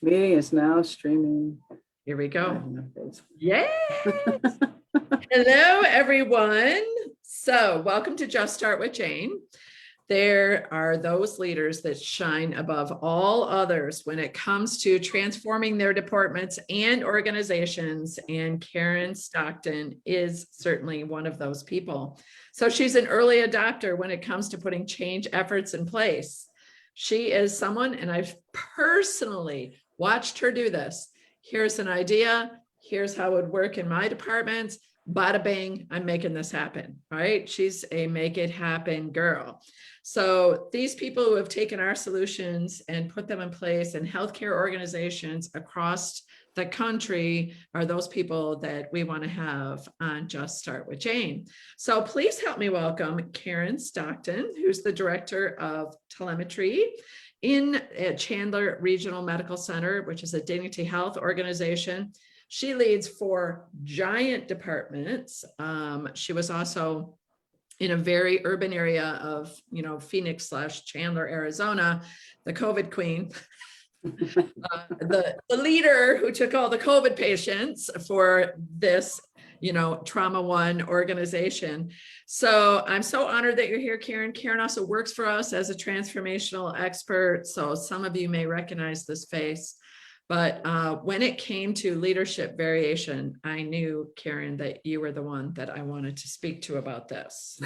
Meeting is now streaming. Here we go. Yes. Yes. Hello, everyone. So welcome to Just Start with Jane. There are those leaders that shine above all others when it comes to transforming their departments and organizations. And Karen Stockton is certainly one of those people. So she's an early adopter when it comes to putting change efforts in place. She is someone, and I've personally watched her do this. Here's an idea. Here's how it would work in my department. Bada bang, I'm making this happen, right? She's a make it happen girl. So these people who have taken our solutions and put them in place in healthcare organizations across the country are those people that we want to have on Just Start with Jane. So please help me welcome Karen Stockton, who's the director of telemetry in Chandler Regional Medical Center, which is a Dignity Health organization. She leads 4 giant departments. She was also in a very urban area of, Phoenix/Chandler, Arizona, the COVID queen, the leader who took all the COVID patients for this, Trauma One organization. So I'm so honored that you're here, Karen. Karen also works for us as a transformational expert. So some of you may recognize this face. But when it came to leadership variation, I knew, Karen, that you were the one that I wanted to speak to about this.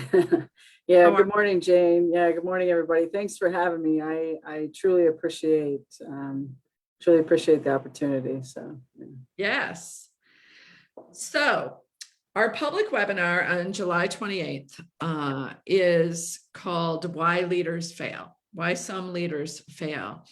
Yeah, good morning, Jane. Yeah, good morning, everybody. Thanks for having me. I truly appreciate the opportunity. So yeah. Yes. So our public webinar on July 28th is called Why Leaders Fail. Why some leaders fail.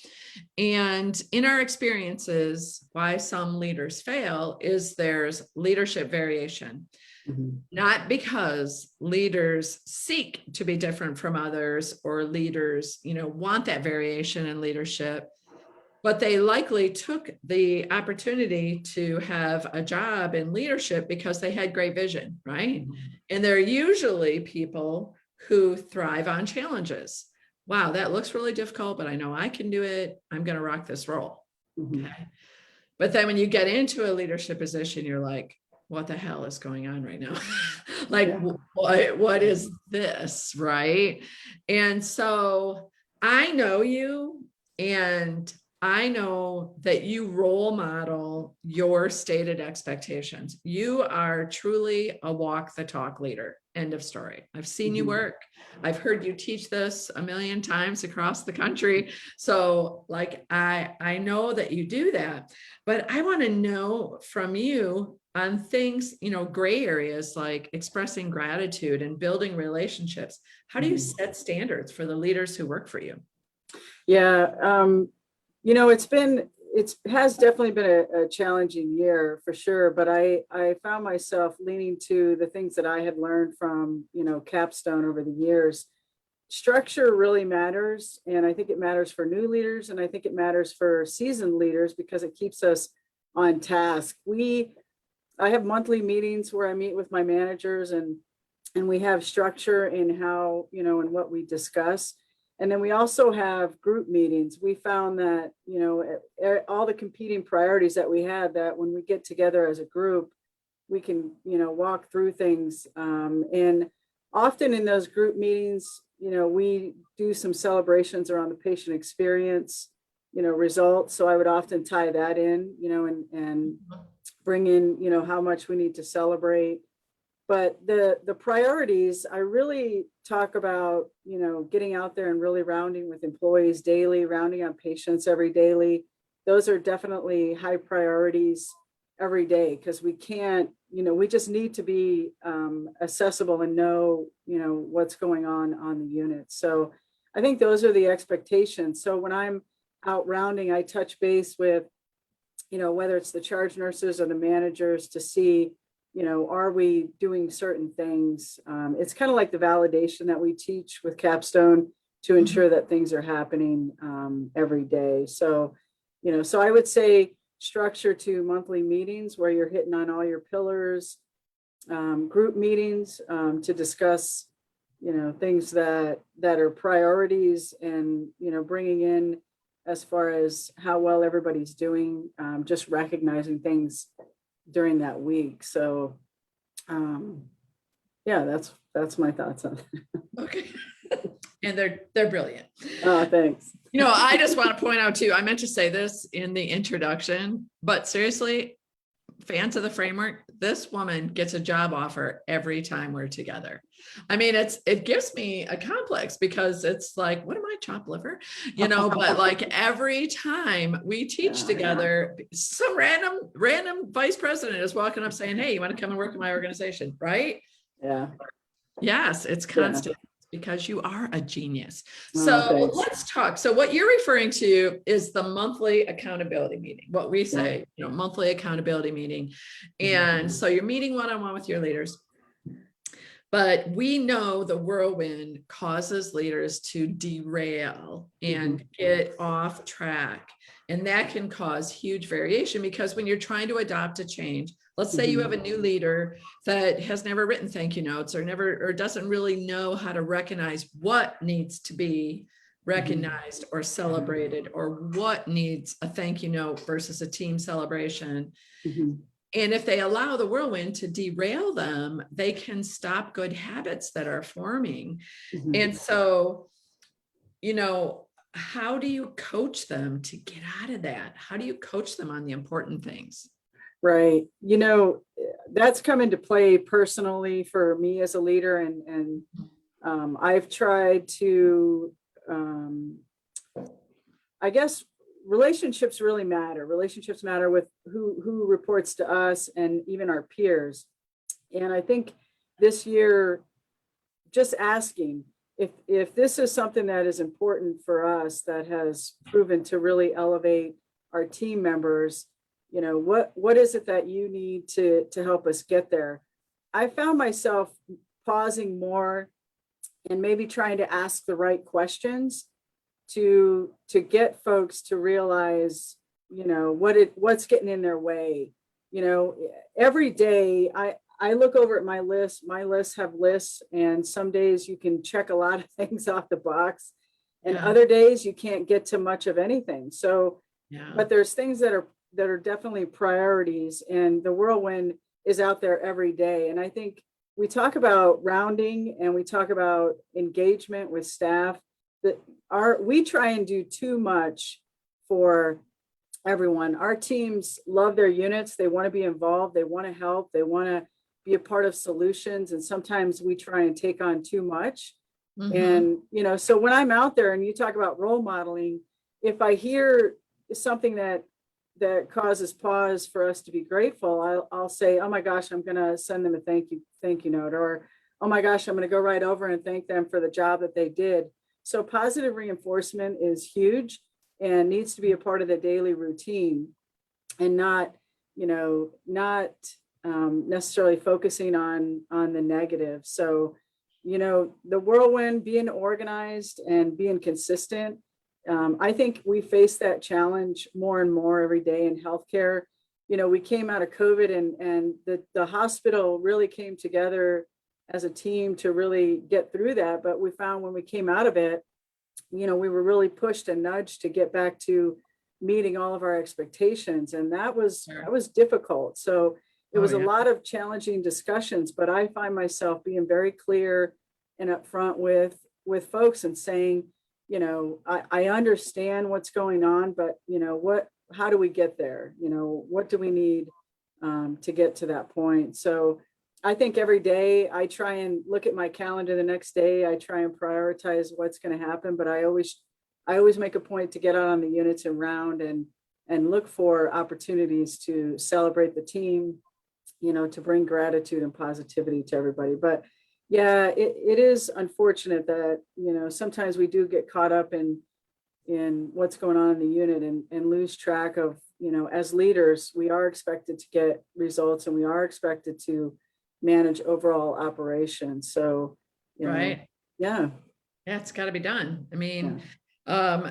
And in our experiences, why some leaders fail is there's leadership variation. Mm-hmm. Not because leaders seek to be different from others or leaders, want that variation in leadership, but they likely took the opportunity to have a job in leadership because they had great vision, right? Mm-hmm. And they're usually people who thrive on challenges. Wow, that looks really difficult, but I know I can do it. I'm going to rock this role. Mm-hmm. Okay. But then when you get into a leadership position, you're like, what the hell is going on right now? What is this, right? And so I know you, and I know that you role model your stated expectations. You are truly a walk the talk leader. End of story. I've seen you work. I've heard you teach this a million times across the country. So I know that you do that, but I want to know from you on things, gray areas like expressing gratitude and building relationships. How do you set standards for the leaders who work for you? Yeah. It has definitely been a challenging year for sure, but I found myself leaning to the things that I had learned from, Capstone over the years. Structure really matters. And I think it matters for new leaders. And I think it matters for seasoned leaders because it keeps us on task. I have monthly meetings where I meet with my managers and we have structure in how, and what we discuss. And then we also have group meetings. We found that, all the competing priorities that we had, that when we get together as a group, we can, walk through things. And often in those group meetings, we do some celebrations around the patient experience, results. So I would often tie that in, and bring in, how much we need to celebrate. But the priorities, I really talk about, getting out there and really rounding with employees daily, rounding on patients every daily. Those are definitely high priorities every day because we can't, we just need to be accessible and know, what's going on the unit. So I think those are the expectations. So when I'm out rounding, I touch base with, whether it's the charge nurses or the managers to see, are we doing certain things? It's kind of like the validation that we teach with Capstone to ensure that things are happening every day. So, so I would say structure to monthly meetings where you're hitting on all your pillars, group meetings to discuss, things that are priorities and, bringing in as far as how well everybody's doing, just recognizing things during that week. So, yeah, that's my thoughts on it. Okay. And they're brilliant. Oh, thanks. I just want to point out too, I meant to say this in the introduction, but seriously, fans of the framework, this woman gets a job offer every time we're together. I mean, it gives me a complex because it's like, what am I, chopped liver? But like every time we teach together, some random vice president is walking up saying, hey, you want to come and work in my organization, right? Yeah. Yes, it's constant. Because you are a genius. Oh, So let's talk. So what you're referring to is the monthly accountability meeting, what we say, monthly accountability meeting. And so you're meeting one-on-one with your leaders. But we know the whirlwind causes leaders to derail and get off track. And that can cause huge variation because when you're trying to adopt a change, let's say you have a new leader that has never written thank you notes or doesn't really know how to recognize what needs to be recognized or celebrated or what needs a thank you note versus a team celebration. And if they allow the whirlwind to derail them, they can stop good habits that are forming. And so, how do you coach them to get out of that? How do you coach them on the important things? Right. That's come into play personally for me as a leader. And I've tried to, I guess, relationships really matter. Relationships matter with who reports to us and even our peers. And I think this year, just asking if this is something that is important for us, that has proven to really elevate our team members, what is it that you need to help us get there? I found myself pausing more and maybe trying to ask the right questions to get folks to realize, what's getting in their way. Every day I look over at my list. My lists have lists, and some days you can check a lot of things off the box, and other days you can't get to much of anything. So, but there's things that are definitely priorities, and the whirlwind is out there every day. And I think we talk about rounding and we talk about engagement with staff, that we try and do too much for everyone. Our teams love their units. They want to be involved. They want to help. They want to be a part of solutions. And sometimes we try and take on too much. And, so when I'm out there and you talk about role modeling, if I hear something that causes pause for us to be grateful, I'll say, oh my gosh, I'm going to send them a thank you note, or, oh my gosh, I'm going to go right over and thank them for the job that they did. So positive reinforcement is huge and needs to be a part of the daily routine, and not necessarily focusing on the negative. So, the whirlwind, being organized and being consistent. I think we face that challenge more and more every day in healthcare. We came out of COVID and the hospital really came together as a team to really get through that. But we found when we came out of it, we were really pushed and nudged to get back to meeting all of our expectations. And that was difficult. So it was a lot of challenging discussions, but I find myself being very clear and upfront with folks and saying, I understand what's going on, but how do we get there? What do we need to get to that point? So I think every day I try and look at my calendar the next day. I try and prioritize what's going to happen, but I always make a point to get out on the units and round and look for opportunities to celebrate the team, to bring gratitude and positivity to everybody. But yeah, it is unfortunate that, sometimes we do get caught up in what's going on in the unit and lose track of, as leaders, we are expected to get results and we are expected to manage overall operations. So, right. Yeah, it's got to be done. I mean,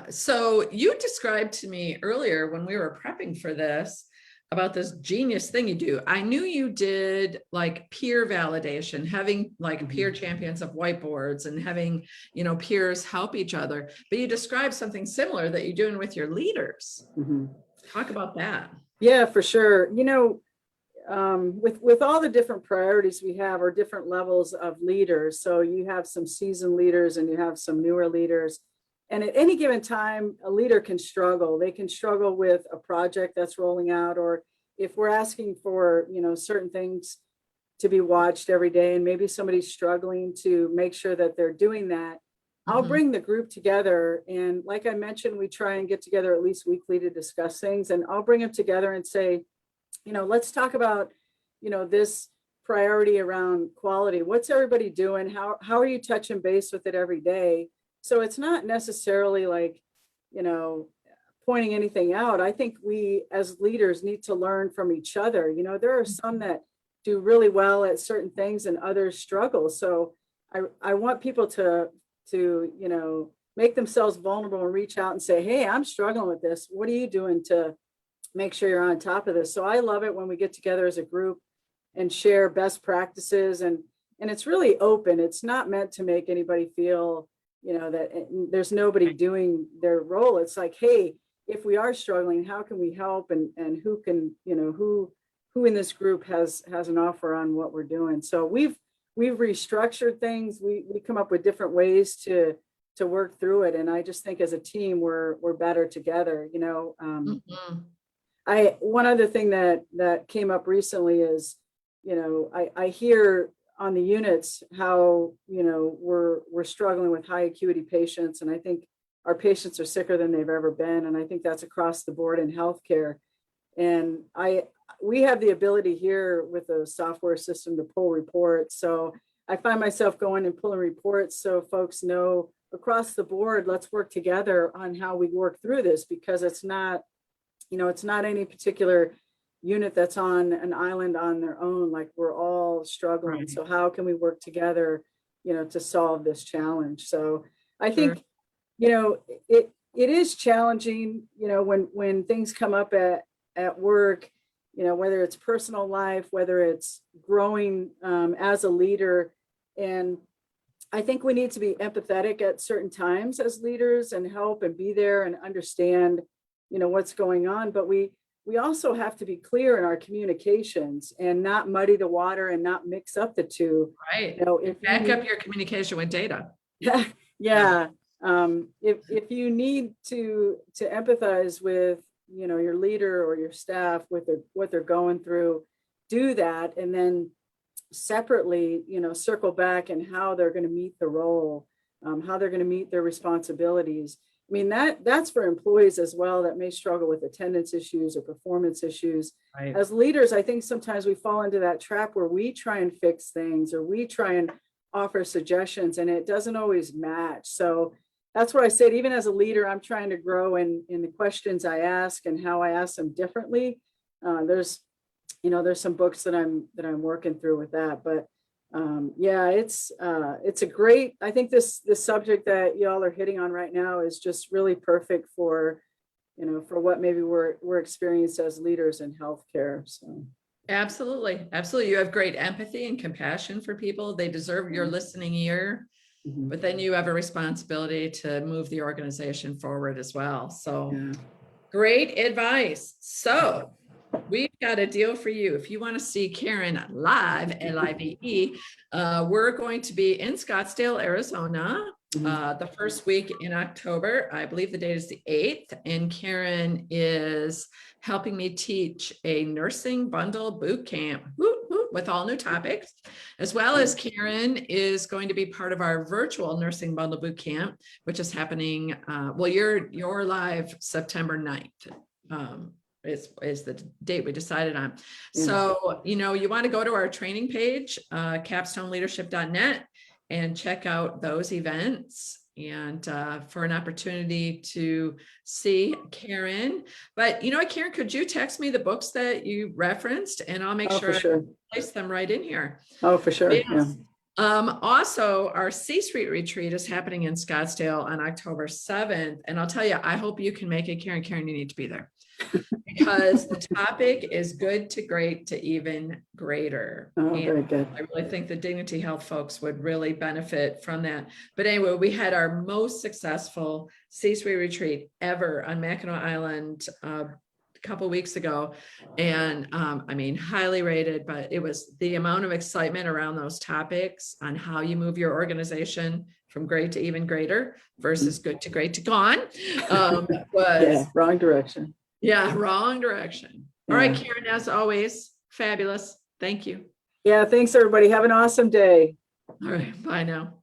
so you described to me earlier when we were prepping for this, about this genius thing you do. I knew you did like peer validation, having like peer champions of whiteboards and having, you know, peers help each other, but you described something similar that you're doing with your leaders. Talk about that. Yeah, for sure. You know, with all the different priorities we have, or different levels of leaders. So you have some seasoned leaders and you have some newer leaders. And at any given time, a leader can struggle. They can struggle with a project that's rolling out, or if we're asking for, you know, certain things to be watched every day, and maybe somebody's struggling to make sure that they're doing that, I'll bring the group together. And like I mentioned, we try and get together at least weekly to discuss things. And I'll bring them together and say, you know, let's talk about, you know, this priority around quality. What's everybody doing? How are you touching base with it every day? So it's not necessarily like, you know, pointing anything out. I think we as leaders need to learn from each other. You know, there are some that do really well at certain things and others struggle. So I want people to, you know, make themselves vulnerable and reach out and say, hey, I'm struggling with this. What are you doing to make sure you're on top of this? So I love it when we get together as a group and share best practices, and it's really open. It's not meant to make anybody feel, you know, that there's nobody doing their role. It's like, hey, if we are struggling, how can we help, and who can, you know, who in this group has an offer on what we're doing. So we've restructured things. We come up with different ways to work through it. And I just think as a team, we're better together, you know. One other thing that came up recently is, you know, I hear on the units how, you know, we're struggling with high acuity patients. And I think our patients are sicker than they've ever been. And I think that's across the board in healthcare. And we have the ability here with a software system to pull reports. So I find myself going and pulling reports so folks know across the board, let's work together on how we work through this, because it's not, you know, it's not any particular unit that's on an island on their own. Like, we're all struggling. Right. So how can we work together, you know, to solve this challenge? So I think, you know, it is challenging, you know, when things come up at work, you know, whether it's personal life, whether it's growing as a leader. And I think we need to be empathetic at certain times as leaders and help and be there and understand, you know, what's going on. But we also have to be clear in our communications and not muddy the water and not mix up the two. Right. You know, if back up your communication with data. Yeah. If you need to empathize with, you know, your leader or your staff with what they're going through, do that. And then separately, you know, circle back and how they're going to meet the role, how they're going to meet their responsibilities. I mean, that's for employees as well that may struggle with attendance issues or performance issues. Right. As leaders, I think sometimes we fall into that trap where we try and fix things, or we try and offer suggestions, and it doesn't always match. So that's what I said. Even as a leader, I'm trying to grow in the questions I ask and how I ask them differently. There's some books that I'm working through with that, but yeah, it's a great, I think this subject that y'all are hitting on right now is just really perfect for, you know, for what maybe we're experienced as leaders in healthcare. So absolutely. You have great empathy and compassion for people. They deserve your listening ear, but then you have a responsibility to move the organization forward as well. So great advice. So we've got a deal for you. If you want to see Karen live, L-I-V-E, we're going to be in Scottsdale, Arizona, the first week in October. I believe the date is the 8th. And Karen is helping me teach a nursing bundle boot camp with all new topics, as well as Karen is going to be part of our virtual nursing bundle boot camp, which is happening, well, you're live September 9th. Is the date we decided on. So, you know, you want to go to our training page, capstoneleadership.net, and check out those events, and for an opportunity to see Karen. But you know what, Karen, could you text me the books that you referenced, and I'll make sure I place them right in here. Oh, for sure. Yes. Yeah. Also, our C-Suite retreat is happening in Scottsdale on October 7th. And I'll tell you, I hope you can make it, Karen. Karen, you need to be there. because the topic is good to great to even greater. Oh, And very good. I really think the Dignity Health folks would really benefit from that. But anyway, we had our most successful C-suite retreat ever on Mackinac Island a couple weeks ago. And I mean, highly rated, but it was the amount of excitement around those topics on how you move your organization from great to even greater versus good to great to gone was wrong direction. yeah, wrong direction. All right, Yeah. Karen, as always, fabulous. Thank you. Yeah, thanks everybody. Have an awesome day. All right, bye now.